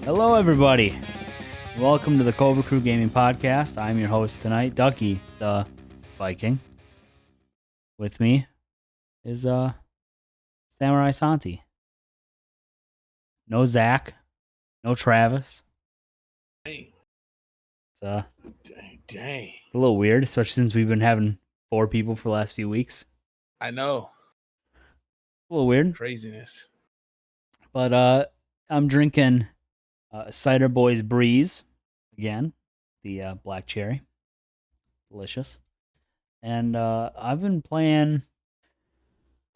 Hello, everybody. Welcome to the Kobra Crew Gaming Podcast. I'm your host tonight, Ducky, the Viking. With me is Samurai Santi. No Zach, no Travis. Dang. It's a Dang. little weird, especially since we've been having 4 people for the last few weeks. I know. A little weird. Craziness. But I'm drinking Cider Boys Breeze again, the black cherry. Delicious. And I've been playing.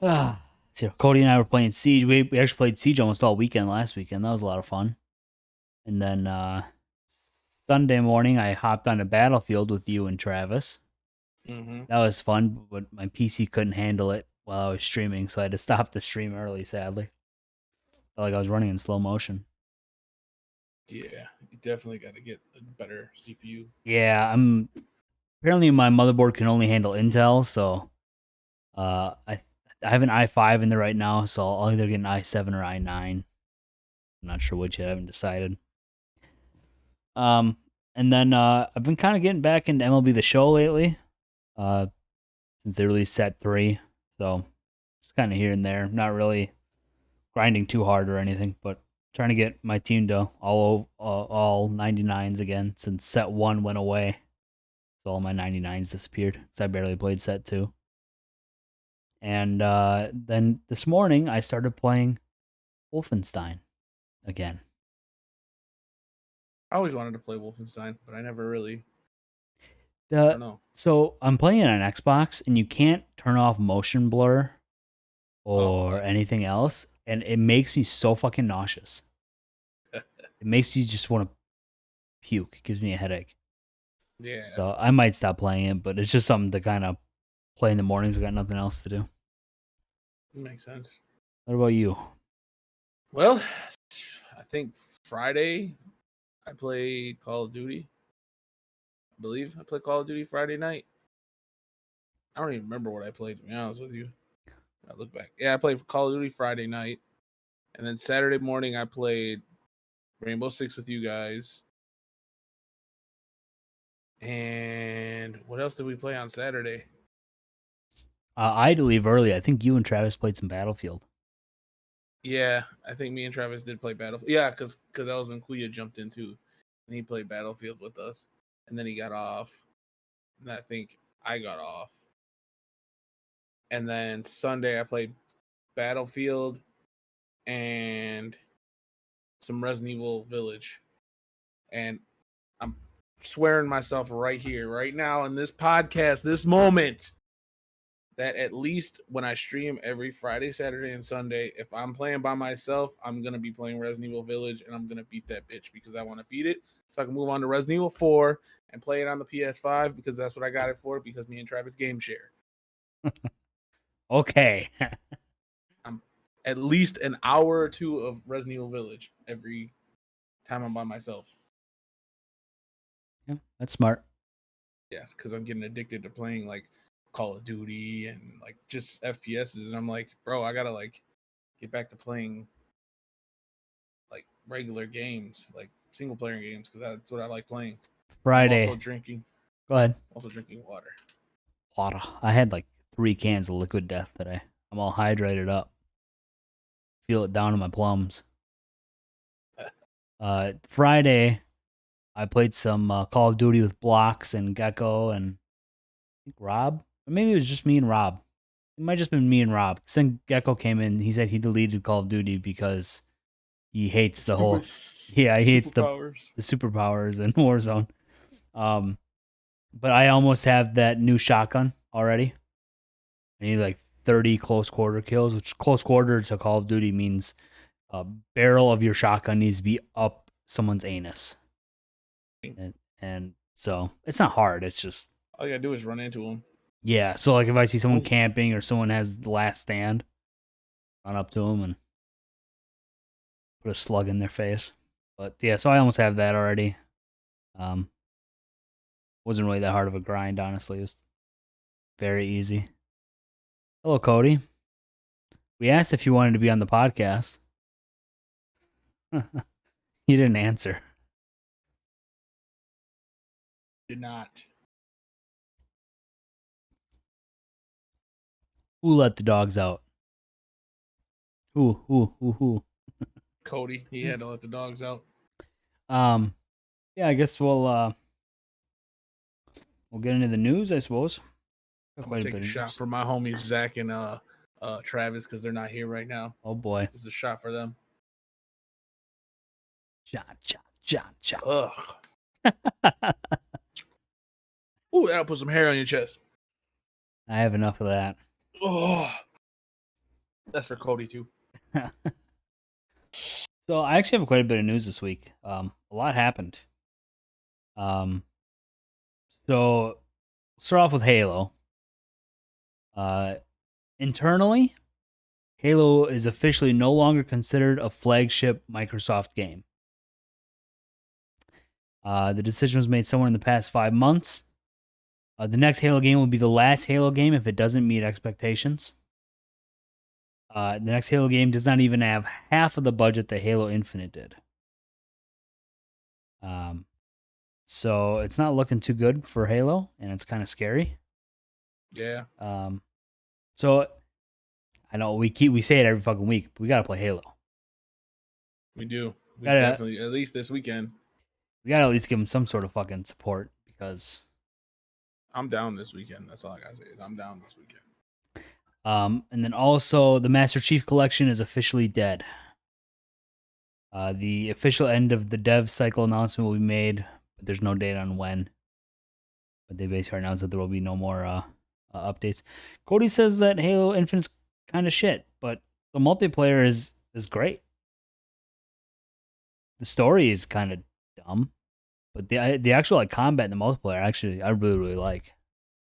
So Cody and I were playing Siege. We actually played Siege almost all weekend last weekend. That was a lot of fun. And then Sunday morning, I hopped on a Battlefield with you and Travis. Mm-hmm. That was fun, but my PC couldn't handle it while I was streaming, so I had to stop the stream early, sadly. Felt like I was running in slow motion. Yeah, you definitely got to get a better CPU. Yeah, apparently my motherboard can only handle Intel, so I have an i5 in there right now, so I'll either get an i7 or i9. I'm not sure which yet. I haven't decided. And then I've been kind of getting back into MLB The Show lately, since they released set 3. So just kind of here and there, not really grinding too hard or anything, but trying to get my team to all 99s again since set 1 went away. So all my 99s disappeared. So I barely played set 2. And then this morning I started playing Wolfenstein again. I always wanted to play Wolfenstein, but I never really. I don't know. So I'm playing it on Xbox, and you can't turn off motion blur or that's anything else, and it makes me so fucking nauseous. It makes you just want to puke. It gives me a headache. Yeah. So I might stop playing it, but it's just something to kind of play in the mornings. I got nothing else to do. It makes sense. What about you? Well, I think Friday I played Call of Duty. I believe I played Call of Duty Friday night. I don't even remember what I played, to be honest with you. I look back. Yeah, I played Call of Duty Friday night. And then Saturday morning I played Rainbow Six with you guys. And what else did we play on Saturday? I had to leave early. I think you and Travis played some Battlefield. Yeah, I think me and Travis did play Battlefield. Yeah, because that was when Kuya jumped in too, and he played Battlefield with us, and then he got off, and I think I got off, and then Sunday I played Battlefield and some Resident Evil Village, and I'm swearing myself right here, right now in this podcast, this moment, that at least when I stream every Friday, Saturday, and Sunday, if I'm playing by myself, I'm gonna be playing Resident Evil Village, and I'm gonna beat that bitch because I want to beat it, so I can move on to Resident Evil 4 and play it on the PS5 because that's what I got it for. Because me and Travis game share. Okay. I'm at least an hour or two of Resident Evil Village every time I'm by myself. Yeah, that's smart. Yes, because I'm getting addicted to playing like Call of Duty and like just FPSs, and I'm like, bro, I gotta like get back to playing like regular games, like single player games, because that's what I like playing. I'm Friday. also drinking. Go ahead. Also drinking water. Water. I had like 3 cans of Liquid Death today. I'm all hydrated up. Feel it down in my plums. Friday, I played some Call of Duty with Blocks and Gecko and I think Rob. Or maybe it was just me and Rob. It might have just been me and Rob. Then Gecko came in. He said he deleted Call of Duty because he hates the whole. Yeah, he hates the superpowers in Warzone. But I almost have that new shotgun already. I need like 30 close quarter kills, which close quarter to Call of Duty means a barrel of your shotgun needs to be up someone's anus. And so it's not hard. It's just all you gotta do is run into them. Yeah. So like if I see someone camping or someone has the last stand, run up to them and put a slug in their face. But yeah, so I almost have that already. Wasn't really that hard of a grind, honestly. It was very easy. Hello, Cody. We asked if you wanted to be on the podcast. He didn't answer. Did not. Who let the dogs out? Who? Cody, he had to let the dogs out. Yeah, I guess we'll get into the news, I suppose. Got I'm gonna quite a take bit a of shot news. for my homies Zach and Travis because they're not here right now. Oh boy. This is a shot for them. Shot. Ugh. Ooh, that'll put some hair on your chest. I have enough of that. Oh, that's for Cody too. So I actually have quite a bit of news this week. A lot happened. So start off with Halo. Internally, Halo is officially no longer considered a flagship Microsoft game. The decision was made somewhere in the past 5 months. The next Halo game will be the last Halo game if it doesn't meet expectations. The next Halo game does not even have half of the budget that Halo Infinite did. So it's not looking too good for Halo, and it's kind of scary. Yeah. So I know we say it every fucking week, but we gotta play Halo. We do. We Gotta definitely, at least this weekend. we gotta at least give them some sort of fucking support because I'm down this weekend. That's all I gotta say is I'm down this weekend. and then also the Master Chief Collection is officially dead. The official end of the dev cycle announcement will be made, but there's no date on when. But they basically announced that there will be no more updates. Cody says that Halo Infinite's kind of shit, but the multiplayer is great. The story is kind of dumb, but the actual like combat in the multiplayer actually I really like.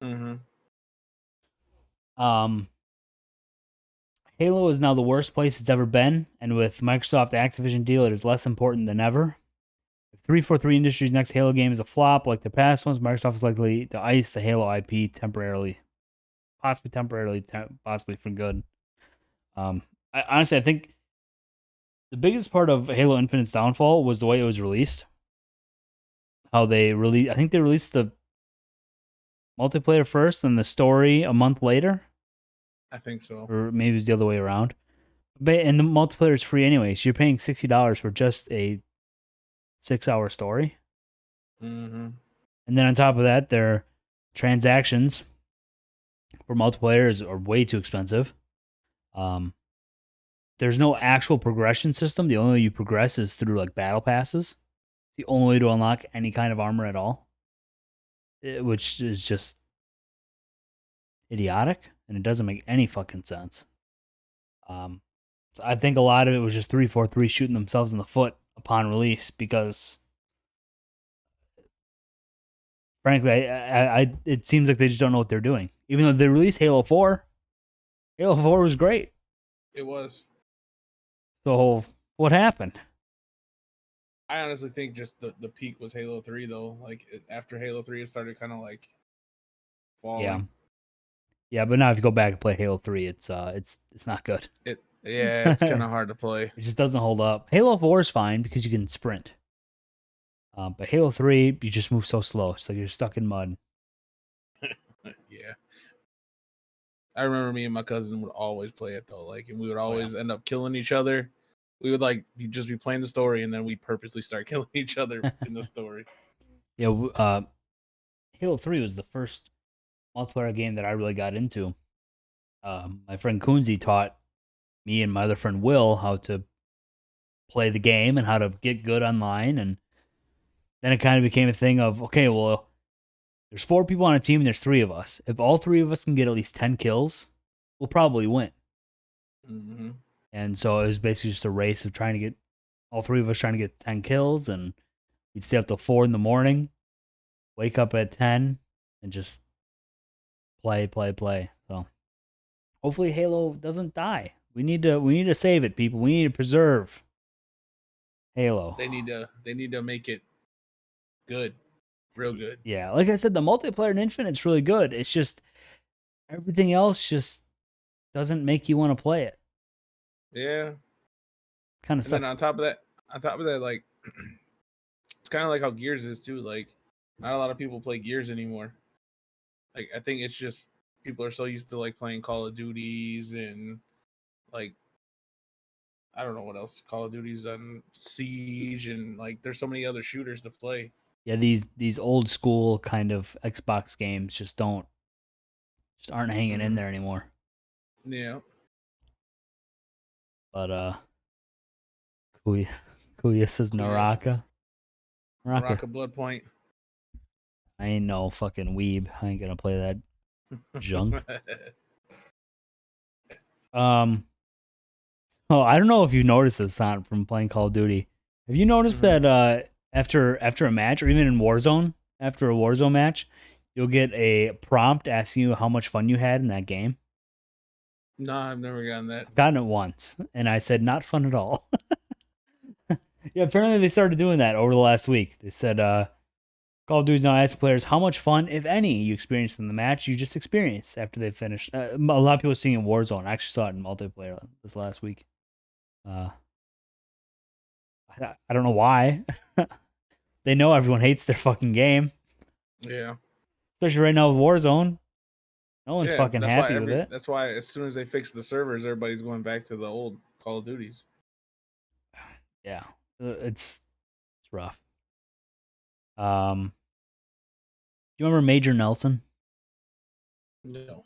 Mm-hmm. Halo is now the worst place it's ever been, and with Microsoft Activision deal, it is less important than ever. If 343 Industries' next Halo game is a flop like the past ones, Microsoft is likely to ice the Halo IP temporarily, possibly for good. I think the biggest part of Halo Infinite's downfall was the way it was released. I think they released the multiplayer first and the story a month later, I think so. or maybe it was the other way around. And the multiplayer is free anyway, so you're paying $60 for just a 6-hour story. Mm-hmm. And then on top of that, their transactions for multiplayer are way too expensive. There's no actual progression system. The only way you progress is through like battle passes. The only way to unlock any kind of armor at all, which is just idiotic, and it doesn't make any fucking sense. So I think a lot of it was just 343 shooting themselves in the foot upon release because, frankly, it seems like they just don't know what they're doing. Even though they released Halo 4, Halo 4 was great. It was. So what happened? I honestly think just the peak was Halo 3 though. Like after Halo 3 it started kind of like falling. Yeah, but now if you go back and play Halo 3, it's not good. It's kind of hard to play. It just doesn't hold up. Halo 4 is fine because you can sprint. But Halo 3, you just move so slow. It's like you're stuck in mud. Yeah. I remember me and my cousin would always play it though. Like, and we would always end up killing each other. We would like just be playing the story, and then we purposely start killing each other in the story. Yeah, Halo 3 was the first multiplayer game that I really got into. My friend Kunzi taught me and my other friend Will how to play the game and how to get good online. And then it kind of became a thing of, okay, well, there's 4 people on a team and there's 3 of us. If all 3 of us can get at least 10 kills, we'll probably win. Mm-hmm. And so it was basically just a race of trying to get all 3 of us trying to get 10 kills. And we'd stay up till 4 in the morning, wake up at 10, and just play. So hopefully Halo doesn't die. We need to save it, people. We need to preserve Halo. They need to make it good, real good. Yeah, like I said, the multiplayer in Infinite's really good. It's just everything else just doesn't make you want to play it. Yeah. Kind of And then sucks. on top of that, like It's kind of like how Gears is too. Like, not a lot of people play Gears anymore. Like, I think it's just people are so used to like playing Call of Duties and like I don't know what else, Call of Duties and Siege, and like there's so many other shooters to play. Yeah, these old school kind of Xbox games just aren't hanging in Mm-hmm. there anymore. Yeah, But Kuya, Kuya says Kuya, Naraka. Naraka. Naraka Blood Point. I ain't no fucking weeb. I ain't gonna play that junk. Um. Oh, I don't know if you noticed this, on from playing Call of Duty. Have you noticed Mm-hmm. that after a match, or even in Warzone, after a Warzone match, you'll get a prompt asking you how much fun you had in that game? Nah, I've never gotten that. I've gotten it once, and I said not fun at all. Yeah, apparently they started doing that over the last week. They said Call of Duty's now asking players how much fun, if any, you experienced in the match you just experienced after they finished. A lot of people are seeing it in Warzone. I actually saw it in multiplayer this last week. Uh, I don't know why. They know everyone hates their fucking game, Yeah, especially right now with Warzone. No one's yeah. fucking happy with it. That's why as soon as they fix the servers, everybody's going back to the old Call of Duties. Yeah, it's rough. Do you remember Major Nelson? No.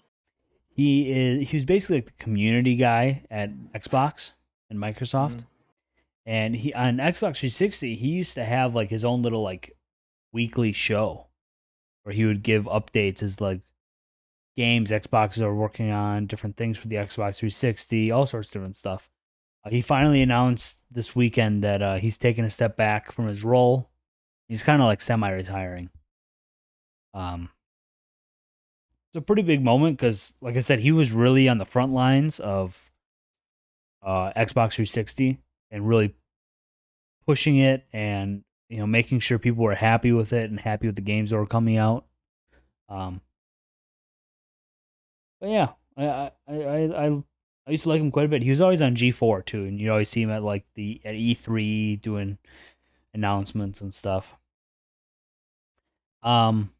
He was basically like the community guy at Xbox and Mm-hmm. Microsoft. And he on Xbox 360, he used to have like his own little like weekly show where he would give updates as like games Xboxes are working on, different things for the Xbox 360, all sorts of different stuff. He finally announced this weekend that he's taking a step back from his role. He's kind of like semi-retiring. Um, it's a pretty big moment because, like I said, he was really on the front lines of Xbox 360 and really pushing it, and making sure people were happy with it and happy with the games that were coming out. Um, but yeah, I used to like him quite a bit. He was always on G4 too, and you always see him at like the at E3 doing announcements and stuff. Um,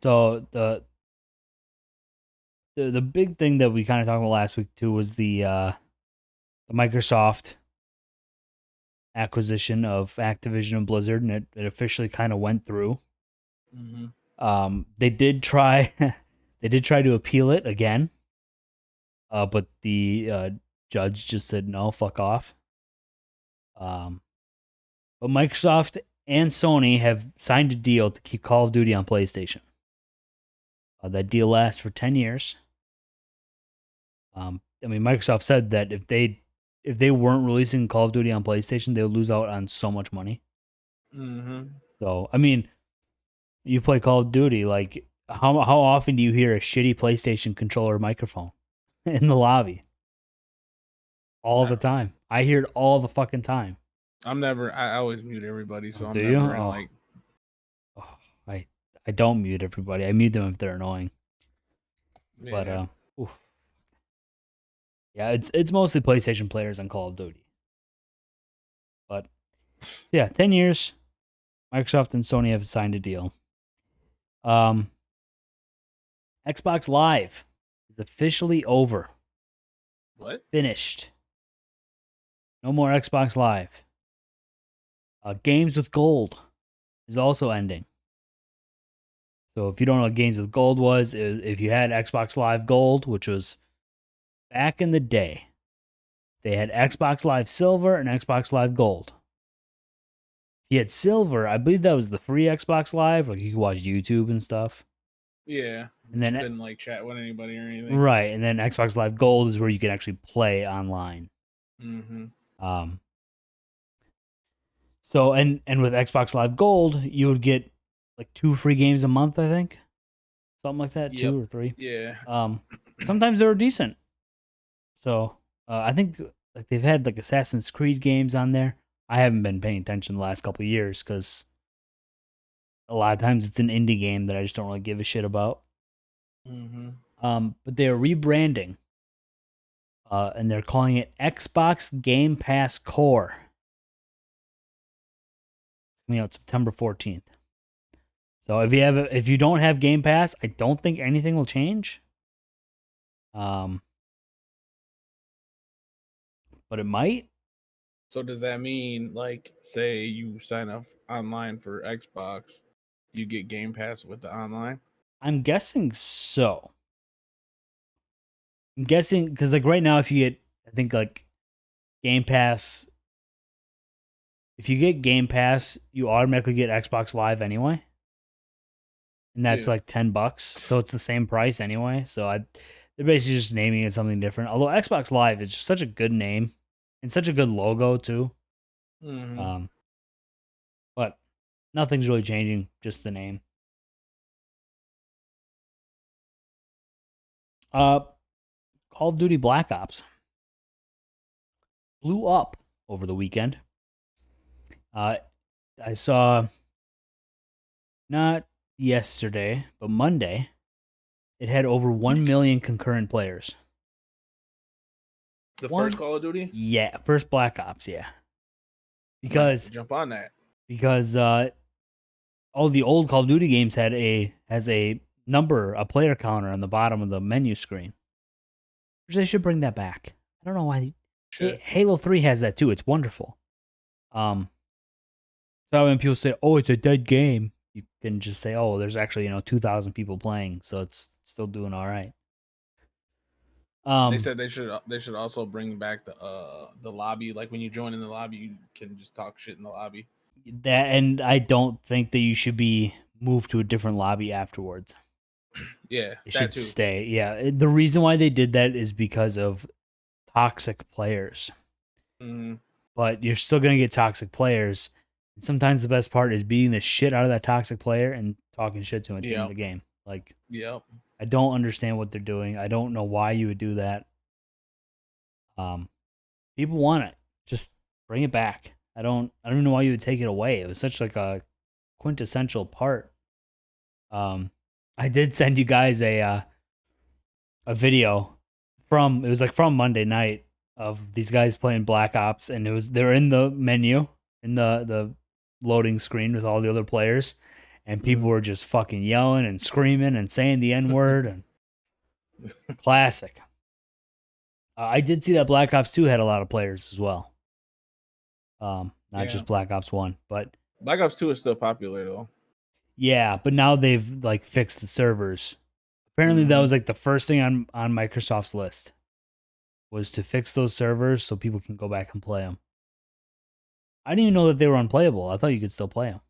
so the big thing that we kind of talked about last week too was the Microsoft acquisition of Activision and Blizzard, and it officially kind of went through. Mm-hmm. They did try they did try to appeal it again, but the judge just said no, fuck off. Um, but Microsoft and Sony have signed a deal to keep Call of Duty on PlayStation. That deal lasts for 10 years. I mean, Microsoft said that if they weren't releasing Call of Duty on PlayStation, they would lose out on so much money. Mm-hmm. So, I mean, you play Call of Duty, like how often do you hear a shitty PlayStation controller microphone in the lobby? All I the don't know. time. I hear it all the fucking time. I'm never. I always mute everybody, Oh, so do I'm you? never in like. Oh, I don't mute everybody. I mute them if they're annoying. But Yeah. oof. Yeah, it's mostly PlayStation players on Call of Duty. But yeah, 10 years. Microsoft and Sony have signed a deal. Um, Xbox Live is officially over. What? Finished. No more Xbox Live. Games with Gold is also ending. So if you don't know what Games with Gold was, if you had Xbox Live Gold, which was back in the day, they had Xbox Live Silver and Xbox Live Gold. If you had Silver, I believe that was the free Xbox Live, like you could watch YouTube and stuff. Yeah, And but you then couldn't like chat with anybody or anything. right, and then Xbox Live Gold is where you can actually play online. Mm-hmm. Um, so and with Xbox Live Gold, you would get like 2 free games a month, I think, something like that, Yep. 2 or 3. Yeah. Um, sometimes they were decent. So I think like they've had like Assassin's Creed games on there. I haven't been paying attention the last couple of years because a lot of times it's an indie game that I just don't really give a shit about. Mm-hmm. But they're rebranding, and they're calling it Xbox Game Pass Core. coming out September 14th. So if you don't have Game Pass, I don't think anything will change. But it might. So does that mean, like, say you sign up online for Xbox, you get Game Pass with the online? I'm guessing so. I'm guessing because like right now, if you get, I think like Game Pass, if you get Game Pass, you automatically get Xbox Live anyway, and that's Yeah. like $10. So it's the same price anyway. They're basically just naming it something different. Although Xbox Live is just such a good name and such a good logo too. Mm-hmm. Um, but nothing's really changing, just the name. Uh, Call of Duty Black Ops blew up over the weekend. Uh, I saw not yesterday, but Monday, it had over 1 million concurrent players. The first One, Call of Duty, yeah, first Black Ops, yeah, I might have to because jump on that. because all the old Call of Duty games has a number, a player counter on the bottom of the menu screen. Which they should bring that back. I don't know why. Shit. Halo 3 has that too. It's wonderful. Um, so when people say, "Oh, it's a dead game," you can just say, "Oh, there's actually 2,000 people playing, so it's still doing all right." They Um, said they should also bring back the lobby. Like when you join in the lobby, you can just talk shit in the lobby. that and I don't think that you should be moved to a different lobby afterwards. Yeah, It that should too. stay. Yeah, the reason why they did that is because of toxic players. Mm-hmm. But you're still gonna get toxic players. And sometimes the best part is beating the shit out of that toxic player and talking shit to him at the end of Yep. the game. Like Yep. I don't understand what they're doing. I don't know why you would do that. Um, People want it. Just bring it back. I don't know why you would take it away. It was such like a quintessential part. Um, I did send you guys a video from it was like from Monday night of these guys playing Black Ops, and they're in the menu in the loading screen with all the other players, and people Mm-hmm. were just fucking yelling and screaming and saying the N word and classic. I did see that Black Ops 2 had a lot of players as well. Not Yeah. just Black Ops 1, but Black Ops 2 is still popular though. yeah, but now they've like fixed the servers. Apparently that Mm-hmm. was like the first thing on Microsoft's list was to fix those servers so people can go back and play them. I didn't even know that they were unplayable. I thought you could still play them.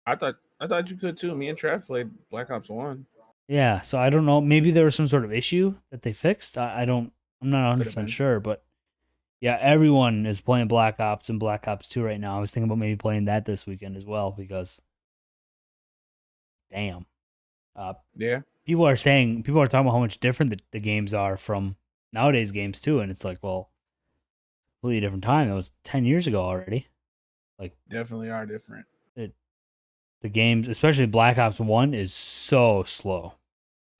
I thought you could too. Me and Trav played Black Ops 1. Yeah, so I don't know. Maybe there was some sort of issue that they fixed. I don't. I'm not Could 100 have percent been. sure, but yeah, everyone is playing Black Ops and Black Ops 2 right now. I was thinking about maybe playing that this weekend as well because, damn, uh, Yeah. people are talking about how much different the games are from nowadays games too, and it's like, well, completely different time. That was 10 years ago already. Like Definitely are different. it, the games, especially Black Ops 1, is so slow.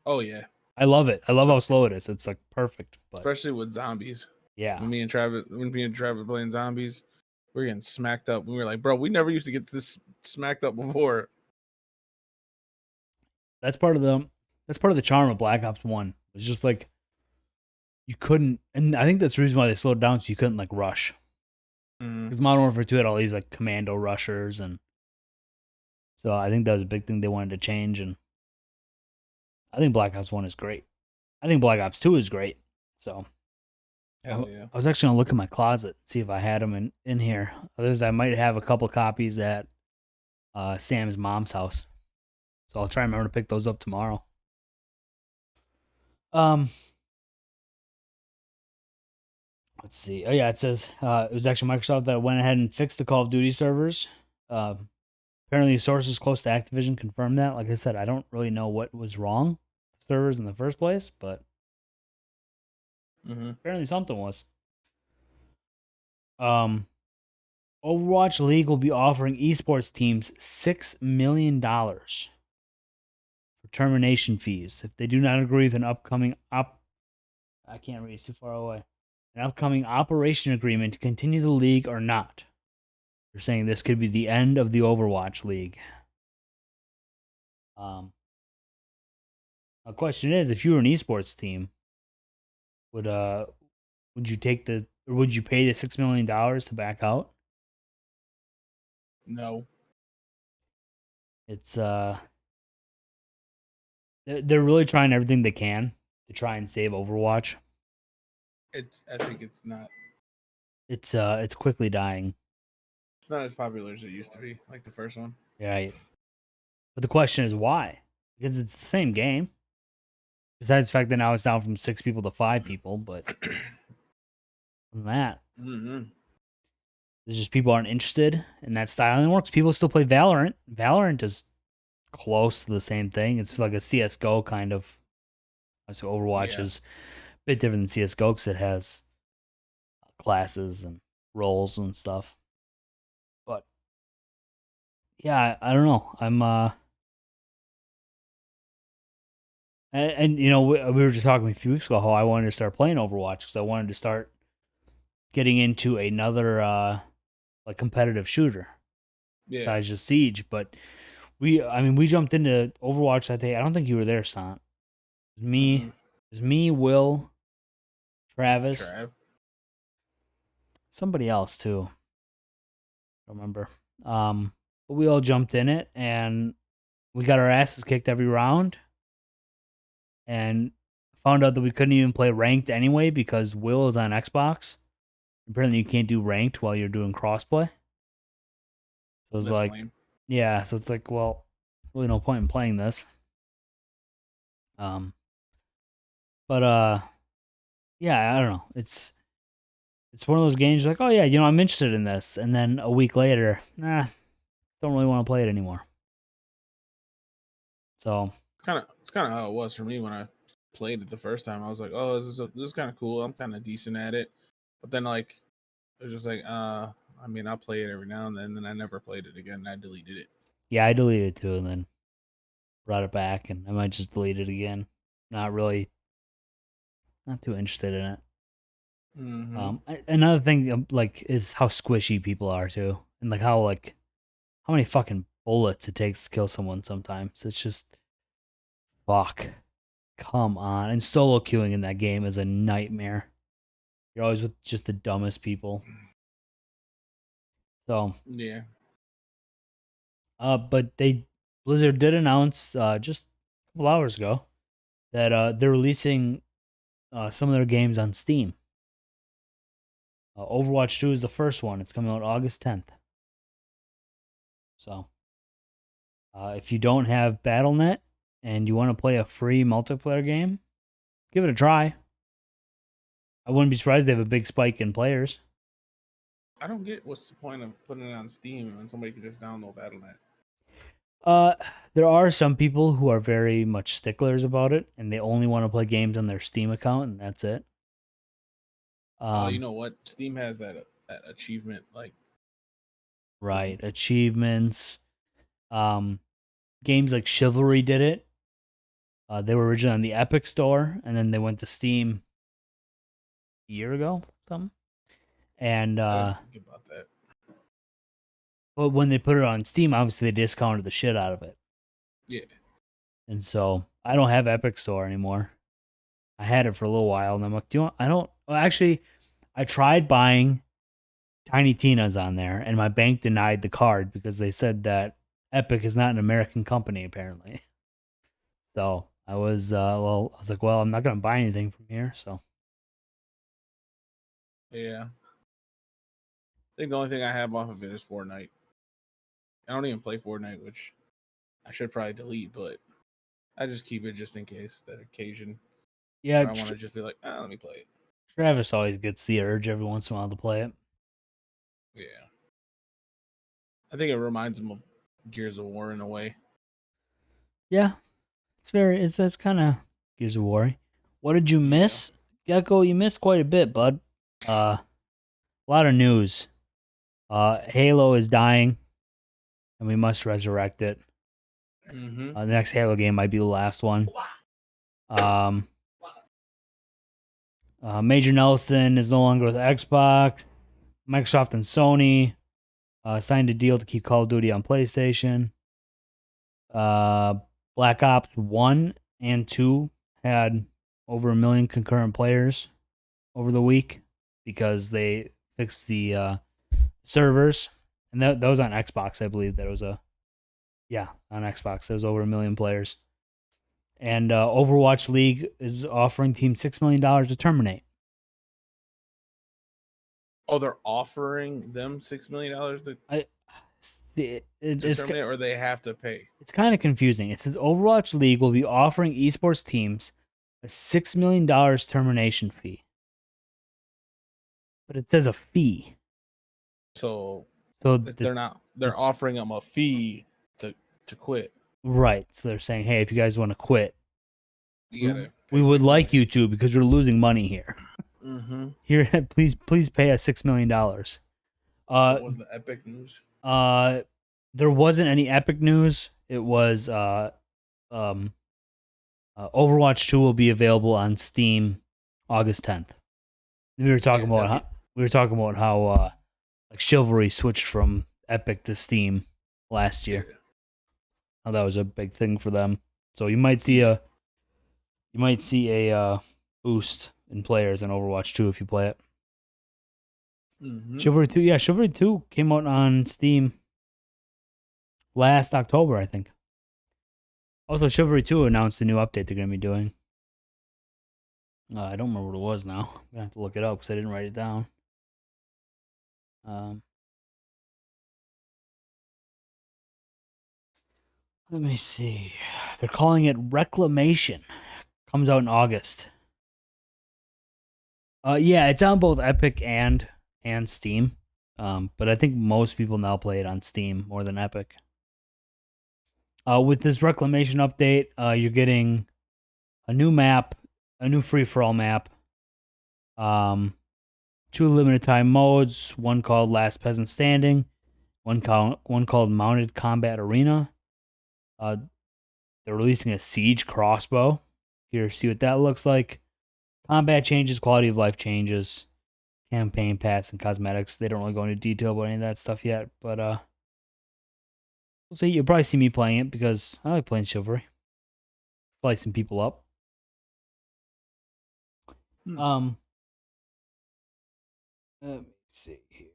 Oh yeah. I love it. I love So, how slow it is. It's like perfect, but especially with zombies. yeah. When me and Travis playing zombies, we're getting smacked up. We were like, bro, we never used to get this smacked up before. That's part of the charm of Black Ops 1. It's just like you couldn't, and I think that's the reason why they slowed down so you couldn't like rush. Mm, Because Modern Warfare 2 had all these like commando rushers, and so I think that was a big thing they wanted to change. And I think Black Ops 1 is great. I think Black Ops 2 is great. So hell yeah. I was actually gonna look in my closet, see if I had them in here. Others, I might have a couple copies at Sam's mom's house. So I'll try and remember to pick those up tomorrow. Um, let's see. Oh yeah, it says it was actually Microsoft that went ahead and fixed the Call of Duty servers. Uh, Apparently, sources close to Activision confirmed that. Like I said, I don't really know what was wrong with the servers in the first place, but Mm-hmm. apparently something was. Um, Overwatch League will be offering esports teams $6 million for termination fees if they do not agree with an upcoming I can't read; it's too far away. An upcoming operation agreement to continue the league or not. They're saying this could be the end of the Overwatch League. Um, the question is, if you were an esports team, would would you take the or would you pay the $6 million to back out? No, It's they're really trying everything they can to try and save Overwatch. I think it's not. It's quickly dying. It's not as popular as it used to be, like the first one. Right. But the question is why? Because it's the same game. Besides the fact that now it's down from 6 people to 5 people, but other than that, Mm-hmm. it's just people aren't interested in that style and it works. People still play Valorant. Valorant is close to the same thing. It's like a CS:GO kind of. So Overwatch Yeah. is a bit different than CS:GO because it has classes and roles and stuff. But yeah, I don't know. I'm and you know we were just talking a few weeks ago how I wanted to start playing Overwatch because I wanted to start getting into another like competitive shooter Yeah. besides just Siege. But we jumped into Overwatch that day. I don't think you were there, Sant. It was me, Mm-mm. it was me, Will, Travis, Trav. somebody else too. I don't remember. But we all jumped in it and we got our asses kicked every round and found out that we couldn't even play ranked anyway because Will is on Xbox. Apparently, you can't do ranked while you're doing crossplay. So it's That's like, lame. yeah. So it's like, well, really no point in playing this. Um, but yeah, I don't know. It's one of those games like, oh yeah, I'm interested in this, and then a week later, nah, don't really want to play it anymore. So It's kind of how it was for me when I played it the first time. I was like, oh, this is kind of cool. I'm kind of decent at it. But then like it was just like, I mean, I'll play it every now and then. And then I never played it again. And I deleted it. yeah, I deleted it too, and then brought it back, and I might just delete it again. Not really, not too interested in it. Mm-hmm. Another thing like is how squishy people are too, and how many fucking bullets it takes to kill someone. Sometimes it's just fuck. Come on, and solo queuing in that game is a nightmare. You're always with just the dumbest people. So, Yeah. but Blizzard did announce just a couple hours ago that they're releasing some of their games on Steam. Overwatch 2 is the first one. It's coming out August 10th. So, if you don't have BattleNet and you want to play a free multiplayer game, give it a try. I wouldn't be surprised they have a big spike in players. I don't get what's the point of putting it on Steam when somebody can just download Battle.net. Uh, there are some people who are very much sticklers about it, and they only want to play games on their Steam account, and that's it. Oh, you Um, know what? Steam has that achievement like right. thing. Achievements. Um, games like Chivalry did it. They were originally on the Epic Store, and then they went to Steam a year ago, something. And I didn't think about that. but when they put it on Steam, obviously they discounted the shit out of it. Yeah. And so I don't have Epic Store anymore. I had it for a little while, and I'm like, do you want? I don't. Well, actually, I tried buying Tiny Tina's on there, and my bank denied the card because they said that Epic is not an American company, apparently. So I was like, well, I'm not gonna buy anything from here. So Yeah. I think the only thing I have off of it is Fortnite. I don't even play Fortnite, which I should probably delete, but I just keep it just in case that occasion yeah, where I want to just be like, let me play it. Travis always gets the urge every once in a while to play it. Yeah. I think it reminds him of Gears of War in a way. Yeah, it's kind of Gears of War. What did you Yeah. miss, Gecko? You missed quite a bit, bud. A lot of news. Halo is dying, and we must resurrect it. Mm-hmm. The next Halo game might be the last one. Um, Major Nelson is no longer with Xbox, Microsoft, and Sony. signed a deal to keep Call of Duty on PlayStation. Uh, Black Ops 1 and 2 had over 1 million concurrent players over the week because they fixed the servers. And that was on Xbox, I believe. That was on Xbox. There was over 1 million players. And Overwatch League is offering teams $6 million to terminate. Oh, they're offering them $6 million to terminate, or they have to pay. It's kind of confusing. It says Overwatch League will be offering esports teams a $6 million termination fee. But it says a fee. So So they're offering them a fee to quit. Right. So they're saying, hey, if you guys want to quit, We would like you to because we're losing money here. Mm-hmm. Here, please pay us $6 million. What was the Epic news? There wasn't any Epic news. It was Overwatch 2 will be available on Steam August 10th. We were talking about how like Chivalry switched from Epic to Steam last year. Yeah. How that was a big thing for them. So you might see a boost in players in Overwatch 2 if you play it. Mm-hmm. Chivalry 2 came out on Steam last October, I think. Also, Chivalry 2 announced a new update they're going to be doing. I don't remember what it was now. I'm going to have to look it up because I didn't write it down. Let me see. They're calling it Reclamation. Comes out in August. Yeah, it's on both Epic and Steam. But I think most people now play it on Steam more than Epic. With this Reclamation update, you're getting a new map, a new free-for-all map, 2 limited time modes, one called Last Peasant Standing, one called Mounted Combat Arena. They're releasing a Siege crossbow. Here, see what that looks like. Combat changes, quality of life changes, campaign pass, and cosmetics. They don't really go into detail about any of that stuff yet, but we'll see. You'll probably see me playing it because I like playing Chivalry, slicing people up. Let me see here.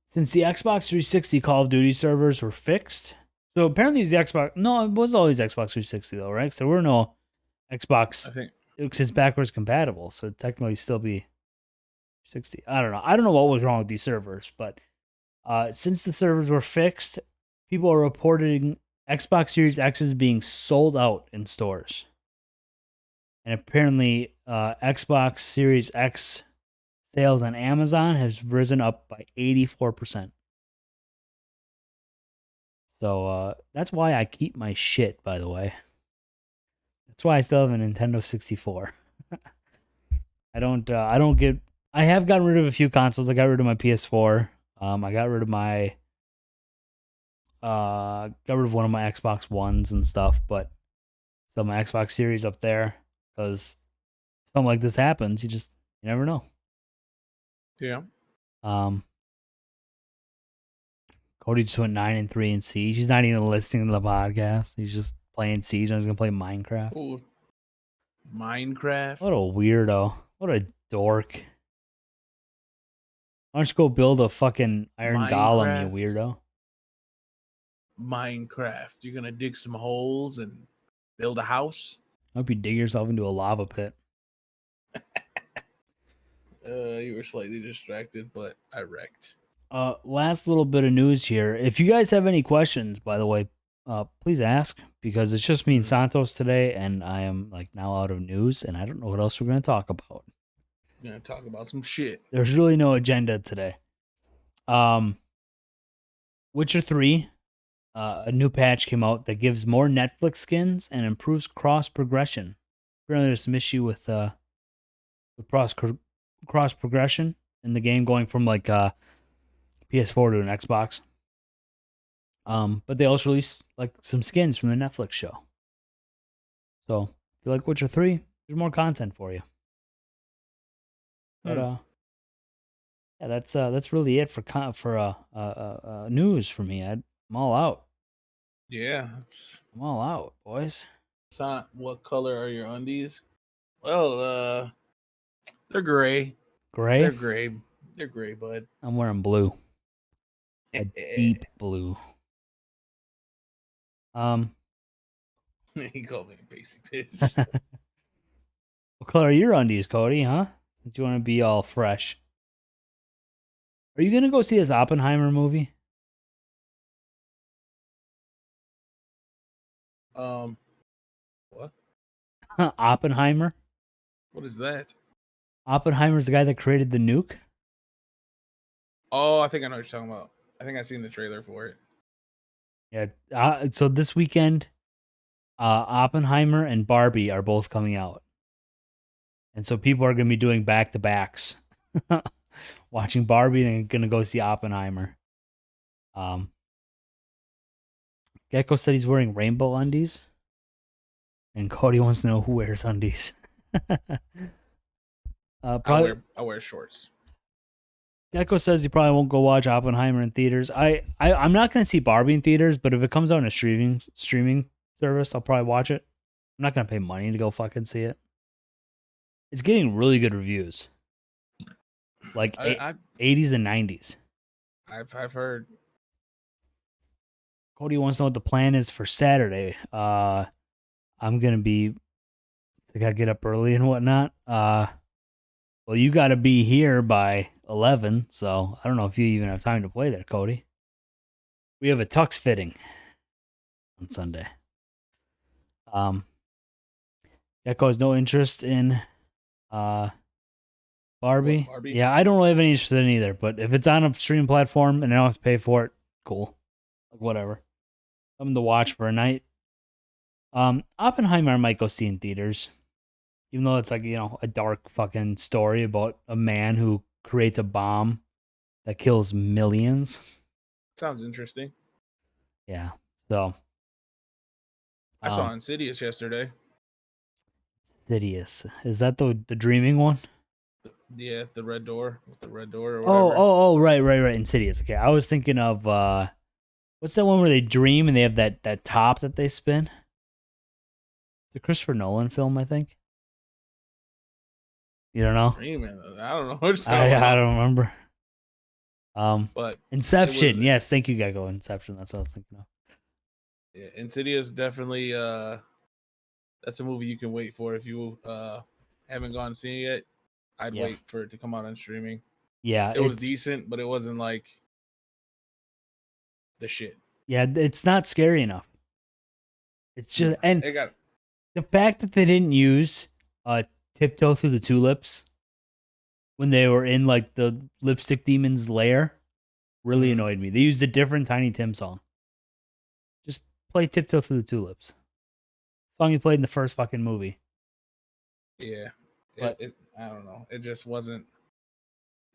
Since the Xbox 360 Call of Duty servers were fixed, so apparently these Xbox. No, it was always Xbox 360 though, right? 'Cause there were no Xbox. I think It's backwards compatible, so it'd technically still be 60. I don't know. I don't know what was wrong with these servers, but since the servers were fixed, people are reporting Xbox Series X's being sold out in stores. And apparently, Xbox Series X sales on Amazon has risen up by 84%. So that's why I keep my shit, by the way. That's why I still have a Nintendo 64. I have gotten rid of a few consoles. I got rid of my PS4. I got rid of one of my Xbox Ones and stuff, but still my Xbox Series up there because something like this happens. You never know. Yeah. Cody just went 9-3 in Siege. He's not even listening to the podcast. He's just playing Siege. I'm just gonna play Minecraft. Ooh. Minecraft. What a weirdo. What a dork. Why don't you go build a fucking iron golem, you weirdo? Minecraft. You're gonna dig some holes and build a house? I hope you dig yourself into a lava pit. You were slightly distracted, but I wrecked. Last little bit of news here. If you guys have any questions, by the way, please ask because it's just me and Santos today, and I am like now out of news, and I don't know what else we're gonna talk about. We're gonna talk about some shit. There's really no agenda today. Witcher 3, a new patch came out that gives more Netflix skins and improves cross progression. Apparently, there's some issue with cross progression in the game going from like PS4 to an Xbox. But they also released like some skins from the Netflix show. So if you like Witcher 3, there's more content for you. But Yeah, that's really it for news for me. I'm all out. Yeah, I'm all out, boys. it's not. What color are your undies? Well, they're gray. Gray. They're gray. They're gray, bud. I'm wearing blue, a deep blue. Um, He called me a basic bitch. what color are your undies, Cody? Huh? Do you want to be all fresh? Are you gonna go see this Oppenheimer movie? What? Oppenheimer. What is that? Oppenheimer's the guy that created the nuke. Oh, I think I know what you're talking about. I think I've seen the trailer for it. Yeah. So this weekend, Oppenheimer and Barbie are both coming out, and so people are gonna be doing back to backs, watching Barbie and gonna go see Oppenheimer. Um, Gecko said he's wearing rainbow undies, and Cody wants to know who wears undies. Probably I wear shorts. Gecko says he probably won't go watch Oppenheimer in theaters. I'm not gonna see Barbie in theaters, but if it comes out in a streaming service, I'll probably watch it. I'm not gonna pay money to go fucking see it. It's getting really good reviews, like I 80s and 90s. I've heard. Cody wants to know what the plan is for Saturday. I'm gonna be. I gotta get up early and whatnot. Well, you gotta be here by 11, so I don't know if you even have time to play there, Cody. We have a tux fitting on Sunday. Um, Gecko has no interest in uh What, Barbie. Barbie? Yeah, I don't really have any interest in either. But if it's on a streaming platform and I don't have to pay for it, cool. Like whatever. Something to watch for a night. Oppenheimer I might go see in theaters, even though it's like a dark fucking story about a man who creates a bomb that kills millions. Sounds interesting. Yeah. So, I saw um, Insidious yesterday. Insidious. Is that the dreaming one? Yeah, the red door with the red door or Oh, whatever. oh, oh, right. Insidious. Okay, I was thinking of what's that one where they dream and they have that top that they spin? The Christopher Nolan film, I think. You don't know? Dreaming. I don't know what you're talking I about. don't remember. But it was Inception. Yes, thank you, Gecko. Inception. That's what I was thinking of. yeah, Insidious definitely that's a movie you can wait for if you haven't gone and seen it yet. I'd Yeah, wait for it to come out on streaming. yeah. It was decent, but it wasn't like the shit. It's not scary enough. It's No, just and it got the fact that they didn't use tiptoe through the tulips when they were in like the lipstick demon's lair really mm, annoyed me. They used a different Tiny Tim song. Just play tiptoe through the tulips. Song you played in the first fucking movie. yeah. But It I don't know. It just wasn't.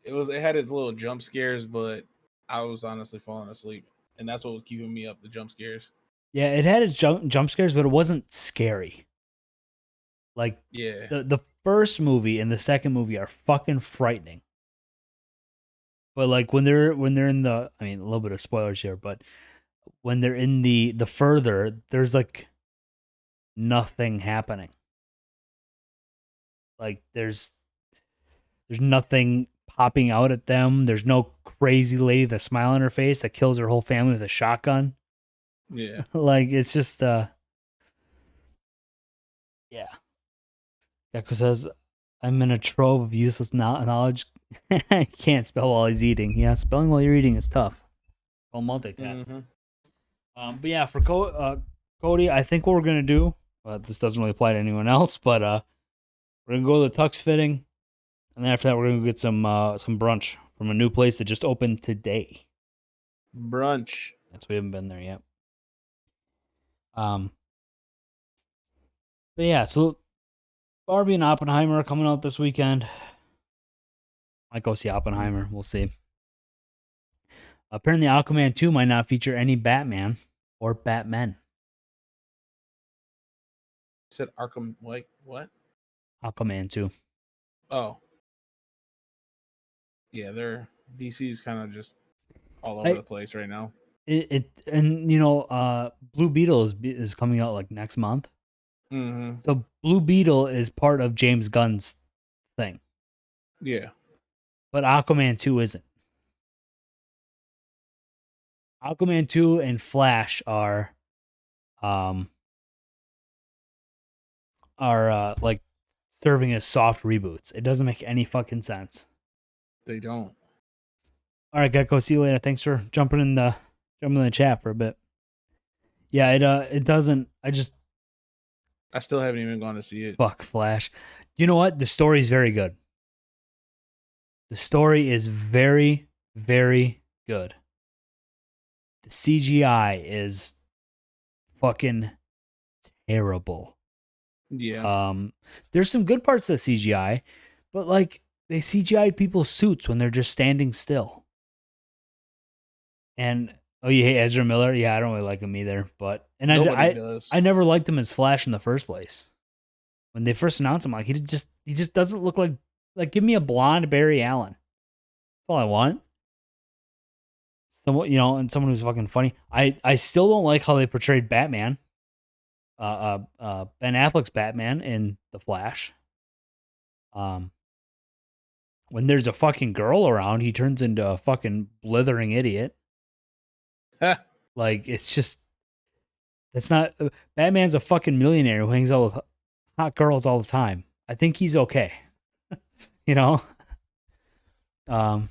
It had its little jump scares, but I was honestly falling asleep, and that's what was keeping me up. The jump scares. yeah, it had its jump scares, but it wasn't scary. Like Yeah, the first movie and the second movie are fucking frightening. But like when they're in the, I mean, a little bit of spoilers here, but when they're in the further, there's like nothing happening. Like there's nothing popping out at them. There's no crazy lady with a smile on her face that kills her whole family with a shotgun. yeah. Like it's just yeah. Gecko says I'm in a trove of useless knowledge. Can't spell while he's eating. Yeah, spelling while you're eating is tough. Well, multitask. Mm-hmm. But yeah, for Cody, I think what we're gonna do. This doesn't really apply to anyone else, but we're gonna go to the tux fitting, and then after that, we're gonna get some brunch from a new place that just opened today. Brunch. That's we haven't been there yet. Um, but yeah, so Barbie and Oppenheimer are coming out this weekend. Might go see Oppenheimer. We'll see. Apparently, Aquaman 2 might not feature any Batman or Batmen. Said Arkham. Like what? Aquaman 2. Oh, Yeah, they're DC's kind of just all over I the place right now. it and Blue Beetle is coming out like next month. Mm-hmm. So Blue Beetle is part of James Gunn's thing, Yeah, but Aquaman 2 isn't. Aquaman 2 and Flash um like serving as soft reboots. It doesn't make any fucking sense. they don't. All right, Gecko, see you later. Thanks for jumping in the chat for a bit. Yeah, it doesn't. I just I still haven't even gone to see it. fuck Flash. You know what? The story is very good. The story is very, very good. The CGI is fucking terrible. Yeah. There's some good parts of the CGI, but like they CGI'd people's suits when they're just standing still. And oh, you hate Ezra Miller? Yeah, I don't really like him either. But and Nobody I does. I never liked him as Flash in the first place. When they first announced him, like he just doesn't look like give me a blonde Barry Allen. That's all I want. Someone and someone who's fucking funny. I still don't like how they portrayed Batman. Ben Affleck's Batman in The Flash. Um, when there's a fucking girl around, he turns into a fucking blithering idiot. Like it's just that's not Batman's a fucking millionaire who hangs out with hot girls all the time. I think he's okay. you know. Um,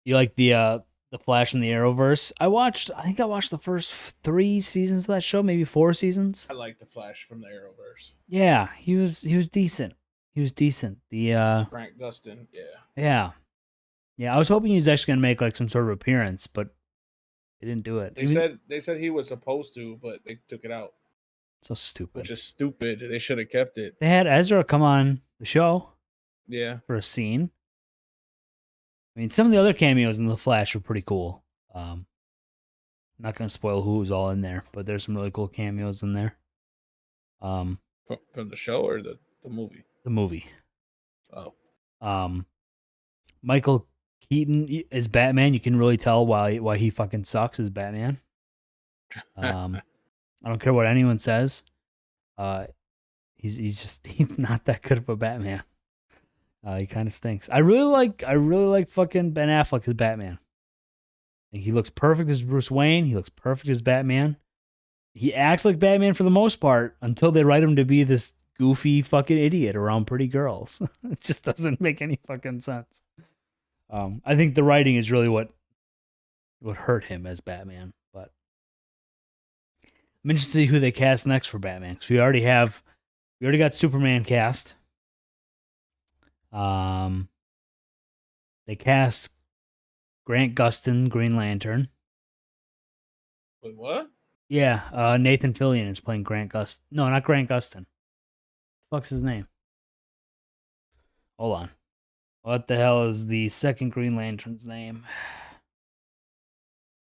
you like the Flash and the Arrowverse? I think I watched the first 3 seasons of that show, maybe 4 seasons. I like the Flash from the Arrowverse. Yeah, he was decent. He was decent. Grant Gustin, yeah. Yeah. Yeah, I was hoping he was actually gonna make like some sort of appearance, but they didn't do it. They said he was supposed to, but they took it out, So stupid. which is stupid. They should have kept it. They had Ezra come on the show Yeah. for a scene. I mean, some of the other cameos in The Flash were pretty cool. Not gonna spoil who's all in there, but there's some really cool cameos in there. From the show or the movie? The movie. Oh. Michael Keaton is Batman. You can really tell why he fucking sucks as Batman. I don't care what anyone says. He's not that good of a Batman. He kind of stinks. I really like fucking Ben Affleck as Batman. He looks perfect as Bruce Wayne. He looks perfect as Batman. He acts like Batman for the most part until they write him to be this goofy fucking idiot around pretty girls. It just doesn't make any fucking sense. I think the writing is really what hurt him as Batman. But I'm interested to see who they cast next for Batman because we already got Superman cast. They cast Grant Gustin, Green Lantern. Wait, what? Yeah, Nathan Fillion is playing Grant Gustin. No, not Grant Gustin. Fuck's his name? Hold on. What the hell is the second Green Lantern's name?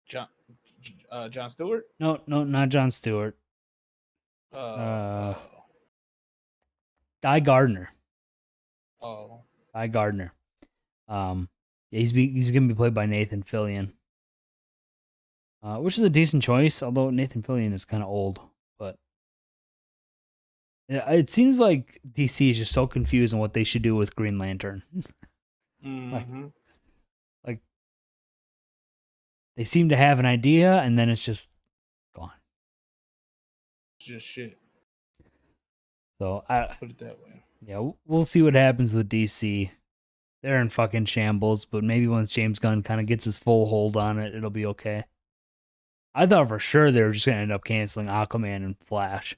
John Stewart? No, not John Stewart. Uh, Guy Gardner. oh. Guy Gardner. Yeah, he's gonna be played by Nathan Fillion. Which is a decent choice, although Nathan Fillion is kind of old. But it seems like DC is just so confused on what they should do with Green Lantern. Mm-hmm. like they seem to have an idea, and then it's just gone. It's just shit. So I Put it that way. Yeah, we'll see what happens with DC. They're in fucking shambles, but maybe once James Gunn kind of gets his full hold on it, it'll be okay. I thought for sure they were just gonna end up canceling Aquaman and Flash.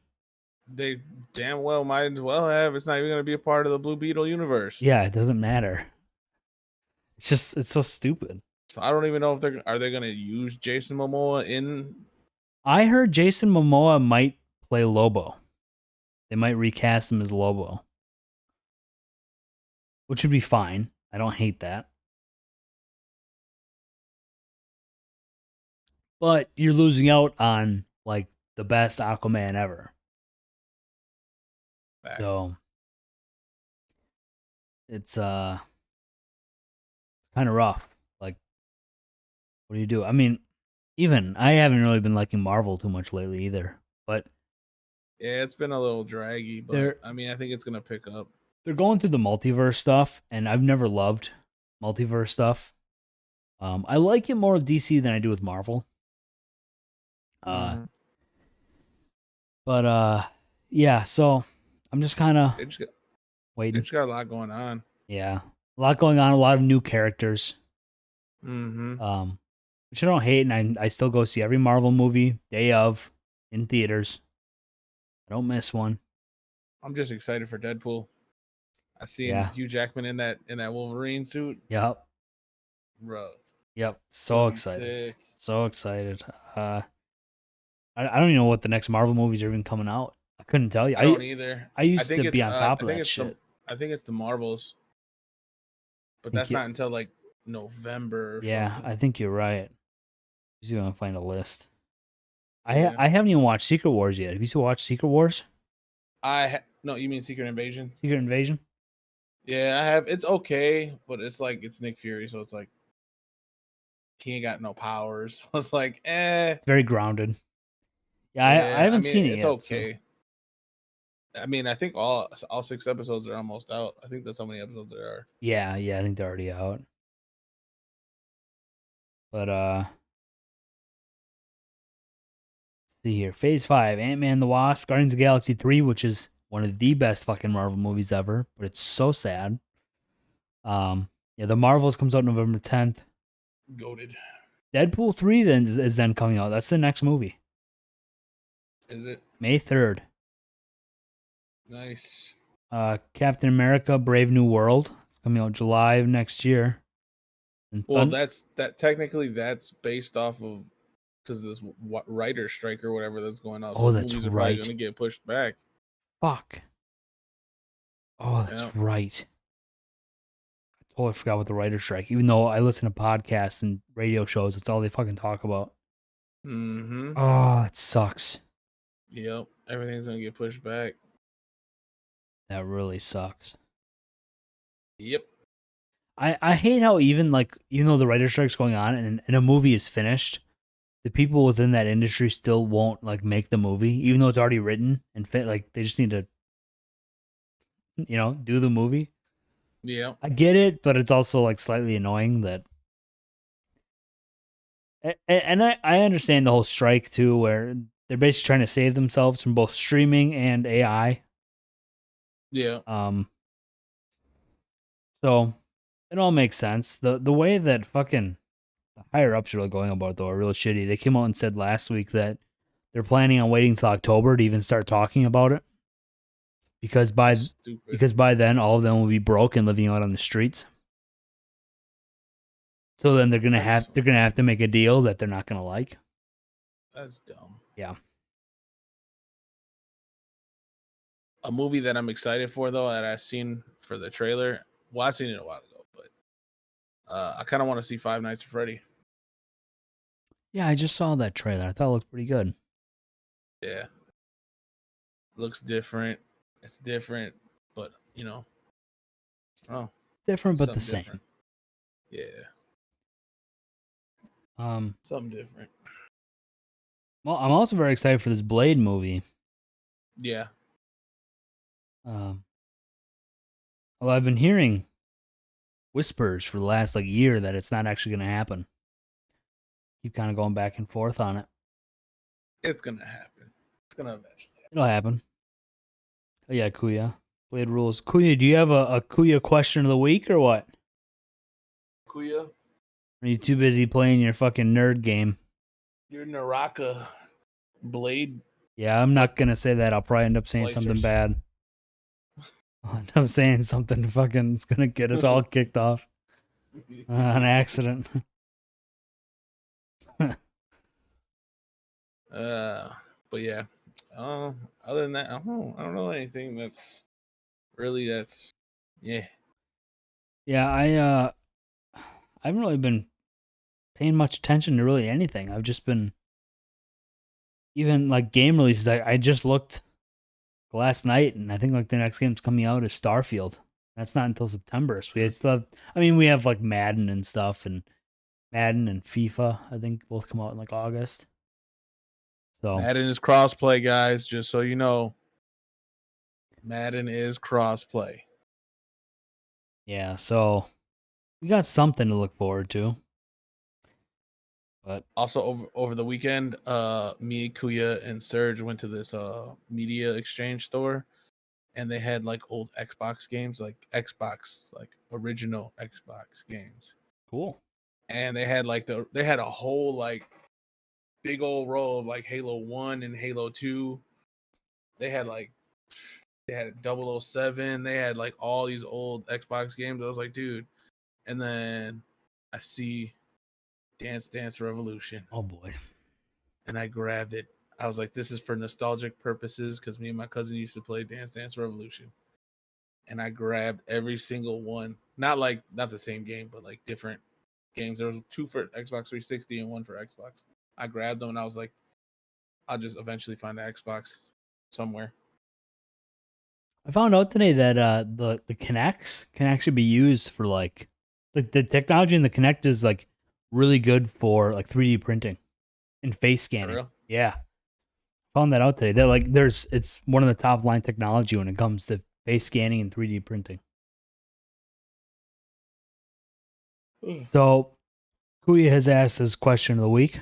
They damn well might as well have. It's not even going to be a part of the Blue Beetle universe. Yeah, it doesn't matter. It's so stupid. So I don't even know if they going to use Jason Momoa in. I heard Jason Momoa might play Lobo. They might recast him as Lobo, which would be fine. I don't hate that. But you're losing out on like the best Aquaman ever. Back. So it's kind of rough. Like, what do you do? I mean, even I haven't really been liking Marvel too much lately either. But Yeah, it's been a little draggy, but they're I mean, I think it's gonna pick up. they're going through the multiverse stuff, and I've never loved multiverse stuff. I like it more with DC than I do with Marvel. Uh, Hmm. but yeah. So I'm just kind of They just got they waiting. just got a lot going on. Yeah, a lot going on, a lot of new characters. Hmm. Um, which I don't hate, and I still go see every Marvel movie day of in theaters. I don't miss one. I'm just excited for Deadpool. I seen Yeah. Hugh Jackman in that Wolverine suit, Yep. bro. Yep. It's gonna So be excited. sick. So excited. Uh, I don't even know what the next Marvel movies are even coming out. I couldn't tell you. I don't either. I used to be on top of that shit. I think it's the Marvels, I but think that's not until like November or yeah, something. I think you're right. Just gonna find a list. Yeah. I haven't even watched Secret Wars yet. Have you still watched Secret Wars? No, you mean Secret Invasion? Secret Invasion? Yeah, I have. It's okay, but it's like it's Nick Fury, so it's like he ain't got no powers. So it's like, It's very grounded. Yeah, I yeah. I haven't mean, seen it it's yet, so okay. I mean, I think all 6 episodes are almost out. I think that's how many episodes there are. yeah, I think they're already out. But let's see here. Phase 5, Ant-Man the Wasp, Guardians of the Galaxy 3, which is one of the best fucking Marvel movies ever, but it's so sad. Yeah, the Marvels comes out November 10th. Goaded. Deadpool 3 then is then coming out. That's the next movie. Is it May 3rd. nice? Captain America Brave New World coming out July of next year. And Well, that technically that's based off of because this writer strike or whatever that's going on. So Oh, those that's movies are probably going right. to get pushed back. Fuck. Oh, Yeah. that's right. I totally forgot about the writer strike. Even though I listen to podcasts and radio shows, it's all they fucking talk about. Mm-hmm. Oh, it sucks. Yep. Everything's going to get pushed back. That really sucks. Yep. I hate how even like even though the writer strike's going on and a movie is finished, the people within that industry still won't like make the movie, even though it's already written and fit. Like they just need to, do the movie. Yep. I get it, but it's also like slightly annoying that. And I understand the whole strike too, where they're basically trying to save themselves from both streaming and AI. Yeah. So it all makes sense. The way that fucking the higher ups are really going about it, though, are real shitty. They came out and said last week that they're planning on waiting till October to even start talking about it because That's by stupid. then all of them will be broke and living out on the streets. So then That's they're gonna have to make a deal that they're not gonna like. that's dumb. Yeah. A movie that I'm excited for though that I seen for the trailer. Well, I seen it a while ago, but I kind of want to see Five Nights at Freddy. Yeah, I just saw that trailer. I thought it looked pretty good. Yeah, looks different. It's different, but oh, Different but the something same. different. Yeah, Um, something different. well, I'm also very excited for this Blade movie. Yeah, Um, well, I've been hearing whispers for the last like year that it's not actually going to happen. Keep kind of going back and forth on it. it's gonna happen. It's gonna eventually It'll happen. Oh, yeah, Kuya. Blade rules. Kuya, do you have a Kuya question of the week or what? Kuya, Are you too busy playing your fucking nerd game? your Naraka blade Yeah, I'm not gonna say that. I'll probably end up saying something slicers. bad. I'll end up saying something fucking. It's gonna get us all kicked off on accident. uh, but yeah. Other than that, I don't know anything that's yeah. Yeah, I haven't really been paying much attention to really anything. I've just been even like game releases. I just looked last night, and I think like the next game's coming out is Starfield. That's not until September. So we still have. I mean, we have like Madden and stuff, and Madden and FIFA. I think both come out in like August. So Madden is crossplay, guys. Just so you know, Madden is crossplay. yeah, so we got something to look forward to. But Also over the weekend, me, Kuya, and Serge went to this media exchange store, and they had like old Xbox games, like Xbox, like original Xbox games, cool. and they had a whole like big old row of like Halo 1 and Halo 2. They had like they had 007. They had like all these old Xbox games. I was like, dude. And then I see Dance Dance Revolution, Oh boy. and I grabbed it. I was like, this is for nostalgic purposes because me and my cousin used to play Dance Dance Revolution. And I grabbed every single one. Not the same game, but like different games. There was two for Xbox 360 and one for Xbox. I grabbed them and I was like, I'll just eventually find an Xbox somewhere. I found out today that the Kinects can actually be used for like the technology in the Kinect is like really good for like 3D printing and face For scanning. real? Yeah. Found that out today. They're like it's one of the top line technology when it comes to face scanning and 3D printing. So Kuya has asked his question of the week.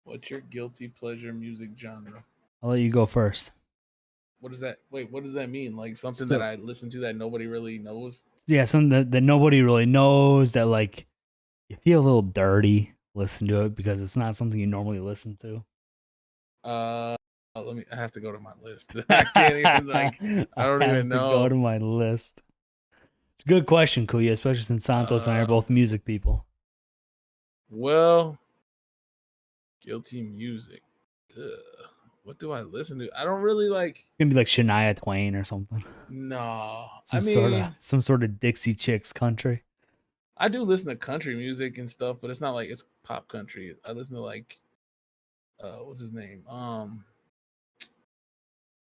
What's your guilty pleasure music genre? I'll let you go first. What does that wait, what does that mean? Like something that So I listen to that nobody really knows? yeah, something that nobody really knows that like you feel a little dirty listen to it because it's not something you normally listen to. I have to go to my list. I can't even like I I don't even have to go know. to my list. It's a good question, Kuya, especially since Santos and I are Uh both music people. well, guilty music. Ugh. What do I listen to? I don't really like. It's gonna be like Shania Twain or something. No. I mean, Some sort of Dixie Chicks country. I do listen to country music and stuff, but it's not like it's pop country. I listen to like what's his name?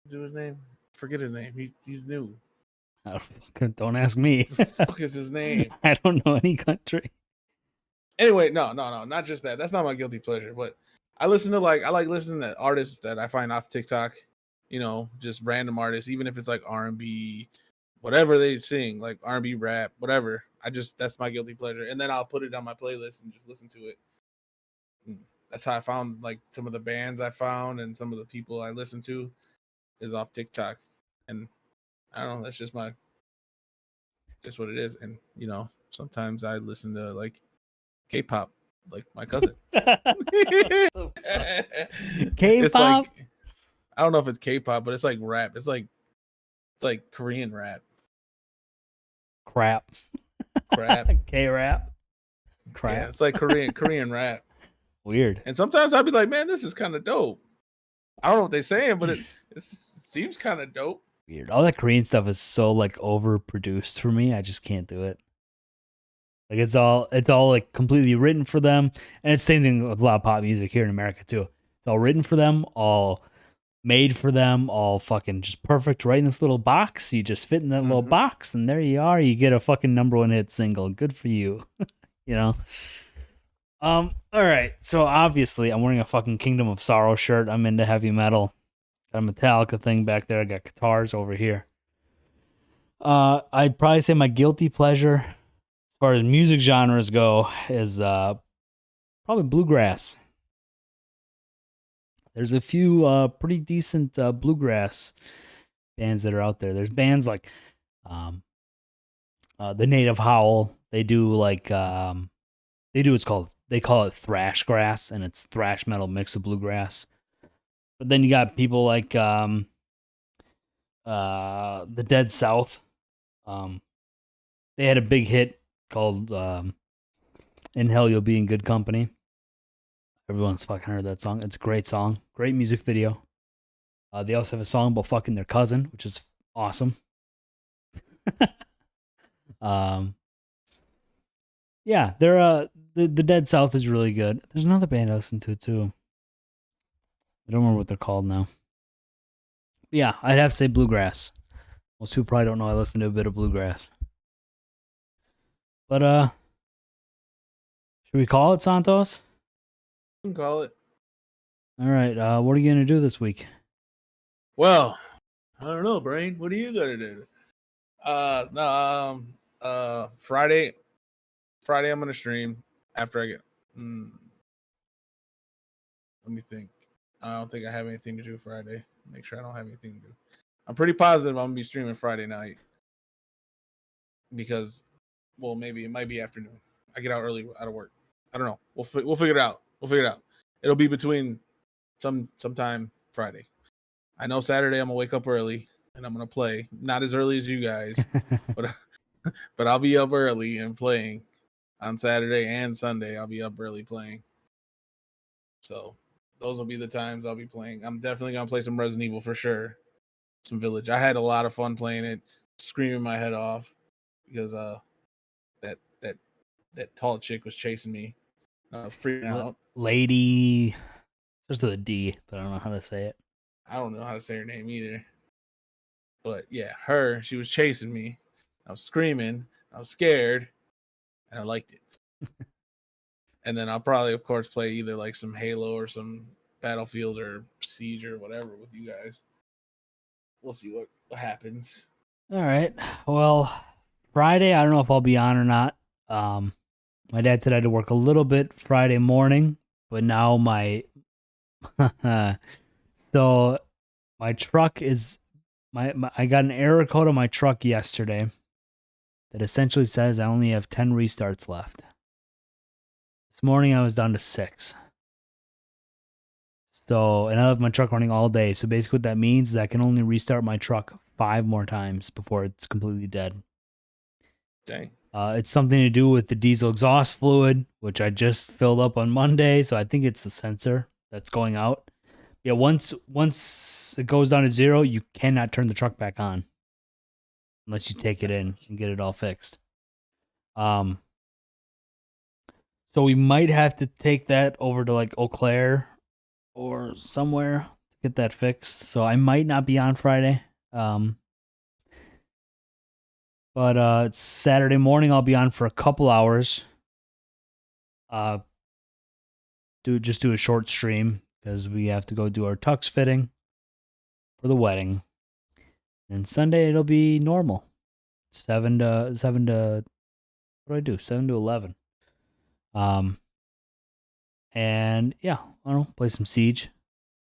Do his name? Forget his name. He's new. Don't ask me. What the fuck is his name? I don't know any country. Anyway, no, not just that. That's not my guilty pleasure, but I like listening to artists that I find off TikTok, just random artists, even if it's like R&B, whatever they sing, like R&B rap, whatever. That's my guilty pleasure. And then I'll put it on my playlist and just listen to it. That's how I found like some of the bands I found and some of the people I listen to is off TikTok. And I don't know, that's just what it is. And sometimes I listen to like K-pop, like my cousin. It's K-pop like I don't know if it's K-pop, but it's like rap. It's like Korean rap. crap. Crap. K-rap Yeah, crap. it's like Korean rap. Weird. And sometimes I'll be like, man, this is kind of dope. I don't know what they're saying, but it seems kind of dope. Weird. All that Korean stuff is so like overproduced for me. I just can't do it. Like it's all like completely written for them, and it's the same thing with a lot of pop music here in America too. It's all written for them, all made for them, all fucking just perfect right in this little box. You just fit in that little Mm-hmm. box, and there you are. You get a fucking number one hit single. Good for you. you know. All right. So obviously, I'm wearing a fucking Kingdom of Sorrow shirt. I'm into heavy metal. Got a Metallica thing back there. I got guitars over here. I'd probably say my guilty pleasure, as far as music genres go, is probably bluegrass. There's a few pretty decent bluegrass bands that are out there. There's bands like um, the Native Howl. They do like they call it thrash grass, and it's thrash metal mixed with bluegrass. But then you got people like the Dead South. Um, they had a big hit called "In Hell You'll Be in Good Company." Everyone's fucking heard that song. It's a great song, great music video. They also have a song about fucking their cousin, which is awesome. um, yeah, they're the Dead South is really good. There's another band I listen to too. I don't remember what they're called now. But yeah, I'd have to say bluegrass. Most people probably don't know I listen to a bit of bluegrass. But should we call it, Santos? You can call it. All right. What are you gonna do this week? Well, I don't know, Brain. What are you gonna do? No, Friday. Friday, I'm gonna stream after I get. Let me think. I don't think I have anything to do Friday. Make sure I don't have anything to do. I'm pretty positive I'm gonna be streaming Friday night because, well, maybe it might be afternoon. I get out early out of work. I don't know. We'll figure it out. We'll figure it out. It'll be between sometime Friday. I know Saturday I'm gonna wake up early and I'm gonna play. Not as early as you guys, but but I'll be up early and playing on Saturday and Sunday. I'll be up early playing. So those will be the times I'll be playing. I'm definitely gonna play some Resident Evil for sure. Some Village. I had a lot of fun playing it, screaming my head off because that that that tall chick was chasing me. I was freaking out. Lady, there's the D, but I don't know how to say it. I don't know how to say her name either. But yeah, her, she was chasing me. I was screaming. I was scared, and I liked it. And then I'll probably, of course, play either like some Halo or some Battlefield or Siege or whatever with you guys. We'll see what happens. All right. Well, Friday, I don't know if I'll be on or not. My dad said I had to work a little bit Friday morning, but now my so my truck is my I got an error code on my truck yesterday that essentially says I only have 10 restarts left. This morning I was down to 6. So, and I have my truck running all day. So basically what that means is I can only restart my truck 5 more times before it's completely dead. Dang. It's something to do with the diesel exhaust fluid, which I just filled up on Monday. So I think it's the sensor that's going out. Yeah, once it goes down to 0, you cannot turn the truck back on unless you take it in and get it all fixed. So we might have to take that over to like Eau Claire or somewhere to get that fixed. So I might not be on Friday. But it's Saturday morning. I'll be on for a couple hours. Do a short stream because we have to go do our tux fitting for the wedding. And Sunday it'll be normal. 7 to what do I do? 7 to 11. And yeah, I don't know, play some Siege,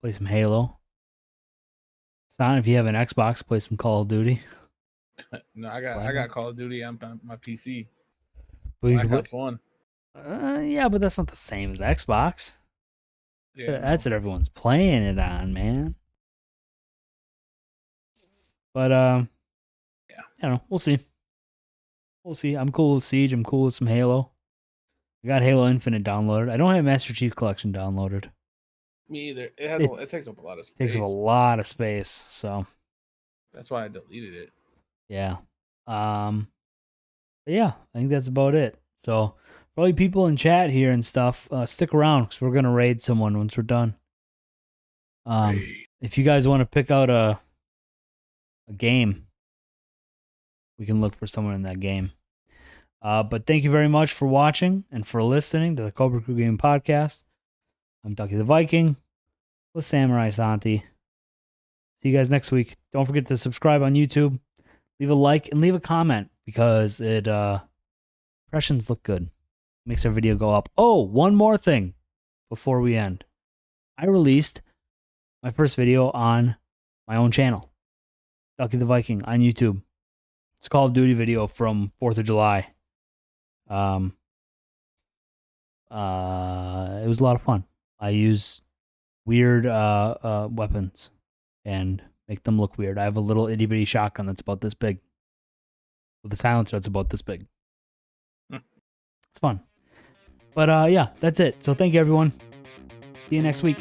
play some Halo. It's not if you have an Xbox, play some Call of Duty. No, I got Call of Duty on my PC. Black Ops 1. Yeah, but that's not the same as Xbox. Yeah, that's what everyone's playing it on, man. But yeah, I don't know. We'll see. We'll see. I'm cool with Siege. I'm cool with some Halo. I got Halo Infinite downloaded. I don't have Master Chief Collection downloaded. me either. It takes up a lot of space. Takes up a lot of space, so that's why I deleted it. Yeah. But yeah, I think that's about it. So for all you people in chat here and stuff, stick around because we're gonna raid someone once we're done. If you guys want to pick out a game, we can look for someone in that game. But thank you very much for watching and for listening to the Kobra Crew Gaming Podcast. I'm Ducky the Viking with Samurai Santi. See you guys next week. Don't forget to subscribe on YouTube. Leave a like and leave a comment because it impressions look good. Makes our video go up. Oh, one more thing before we end. I released my first video on my own channel, Ducky the Viking, on YouTube. It's a Call of Duty video from 4th of July. It was a lot of fun. I use weird weapons and make them look weird. I have a little itty bitty shotgun that's about this big with a silencer that's about this big. It's fun. But yeah, that's it. So thank you, everyone. See you next week.